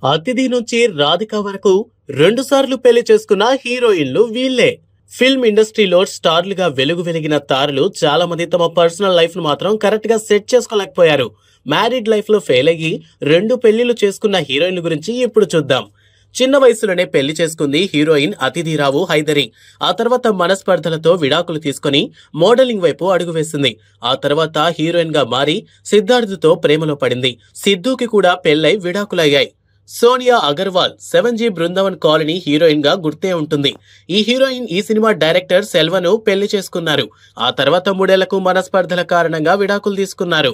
అతిథి నుంచి రాధిక వరకు రెండుసార్లు పెళ్లి చేసుకున్న హీరోయిన్లు వీళ్లే. ఫిల్మ్ ఇండస్ట్రీలో స్టార్లుగా వెలిగిన తారలు చాలా మంది తమ పర్సనల్ లైఫ్ ను మాత్రం కరెక్ట్ గా సెట్ చేసుకోలేకపోయారు. మ్యారీడ్ లైఫ్ లో ఫెయిల్ అయ్యి 2 పెళ్లిళ్లు చేసుకున్న హీరోయిన్ల గురించి ఇప్పుడు చూద్దాం. చిన్న వయసులోనే పెళ్లి చేసుకుంది హీరోయిన్ అతిథి రావు హైదరి. ఆ తర్వాత మనస్పర్ధలతో విడాకులు తీసుకుని మోడలింగ్ వైపు అడుగువేసింది. ఆ తర్వాత హీరోయిన్ గా మారి సిద్ధార్థ్తో ప్రేమలో పడింది. సిద్ధుకి కూడా పెళ్లై విడాకులయ్యాయి. సోనియా అగర్వాల్ 7G బృందావన్ కాలనీ హీరోయిన్ గా గుర్తే ఉంటుంది. ఈ హీరోయిన్ ఈ సినిమా డైరెక్టర్ సెల్వను పెళ్లి చేసుకున్నారు. ఆ తర్వాత 3 ఏళ్లకు మనస్పర్ధల కారణంగా విడాకులు తీసుకున్నారు.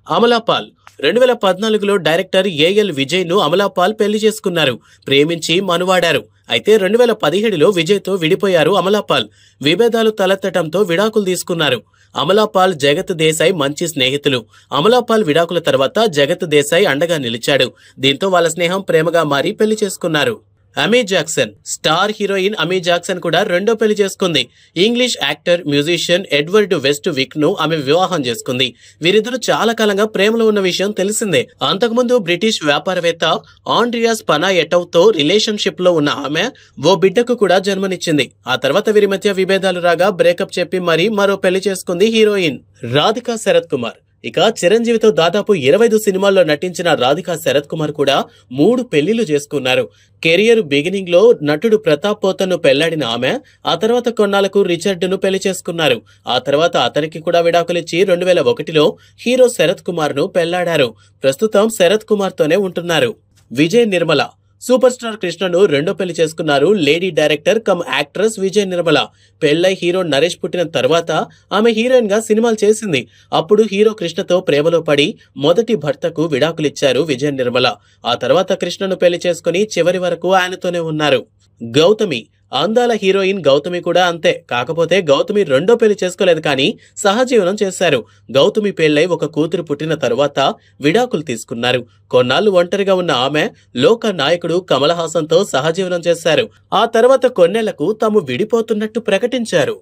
అమలాపాల్ 2014లో డైరెక్టర్ ఏఎల్ విజయ్ ను అమలాపాల్ పెళ్లి చేసుకున్నారు. ప్రేమించి మనువాడారు. అయితే 2017లో విజయ్ తో విడిపోయారు అమలాపాల్. విభేదాలు తలెత్తటంతో విడాకులు తీసుకున్నారు. అమలాపాల్ జగత్ దేశాయ్ మంచి స్నేహితులు. అమలాపాల్ విడాకుల తర్వాత జగత్ దేశాయ్ అండగా నిలిచాడు. దీంతో వాళ్ళ స్నేహం ప్రేమగా మారి పెళ్లి చేసుకున్నారు. Amy Jackson star heroine Amy Jackson కూడా రెండో పెళ్లి చేసుకుంది. English actor musician Edward west విక్ ను ఆమె వివాహం చేసుకుంది. వీరిద్దరూ చాలా కాలంగా ప్రేమలో ఉన్న విషయం తెలిసిందే. అంతకుముందు బ్రిటిష్ వ్యాపారవేత్త ఆండ్రియాస్ పనాయెటవ్ తో రిలేషన్షిప్ లో ఉన్న ఆమె ఓ బిడ్డకు కూడా జన్మనిచ్చింది. ఆ తర్వాత వీరి మధ్య విభేదాలు రాగా బ్రేకప్ చెప్పి మరీ మరో పెళ్లి చేసుకుంది హీరోయిన్ రాధికా శరత్ కుమార్. ఇక చిరంజీవితో దాదాపు 25 సినిమాల్లో నటించిన రాధికా శరత్ కుమార్ కూడా 3 పెళ్లిళ్లు చేసుకున్నారు. కెరియర్ బిగినింగ్ లో నటుడు ప్రతాప్ పోతన్ను పెళ్లాడిన ఆమె ఆ తర్వాత కొన్నాళ్లకు రిచర్డ్ ను పెళ్లి చేసుకున్నారు. ఆ తర్వాత అతనికి కూడా విడాకులిచ్చి 2001లో హీరో శరత్ కుమార్ ను పెళ్లాడారు. ప్రస్తుతం శరత్ కుమార్ తోనే ఉంటున్నారు. విజయ్ నిర్మల సూపర్ స్టార్ కృష్ణను రెండో పెళ్లి చేసుకున్నారు. Lady director cum actress Vijay Nirmala. పెళ్లై హీరో నరేష్ పుట్టిన తర్వాత ఆమె హీరోయిన్ గా సినిమాలు చేసింది. అప్పుడు హీరో కృష్ణతో ప్రేమలో పడి మొదటి భర్తకు విడాకులిచ్చారు విజయ్ నిర్మల. ఆ తర్వాత కృష్ణను పెళ్లి చేసుకుని చివరి వరకు ఆయనతోనే ఉన్నారు. గౌతమి అందాల హీరోయిన్ గౌతమి కూడా అంతే. కాకపోతే గౌతమి రెండో పెళ్లి చేసుకోలేదు, కానీ సహజీవనం చేశారు. గౌతమి పెళ్లై ఒక కూతురు పుట్టిన తరువాత విడాకులు తీసుకున్నారు. కొన్నాళ్లు ఒంటరిగా ఉన్న ఆమె లోక నాయకుడు కమల్ హాసన్ తో సహజీవనం చేశారు. ఆ తర్వాత కొన్నేళ్లకు తాము విడిపోతున్నట్టు ప్రకటించారు.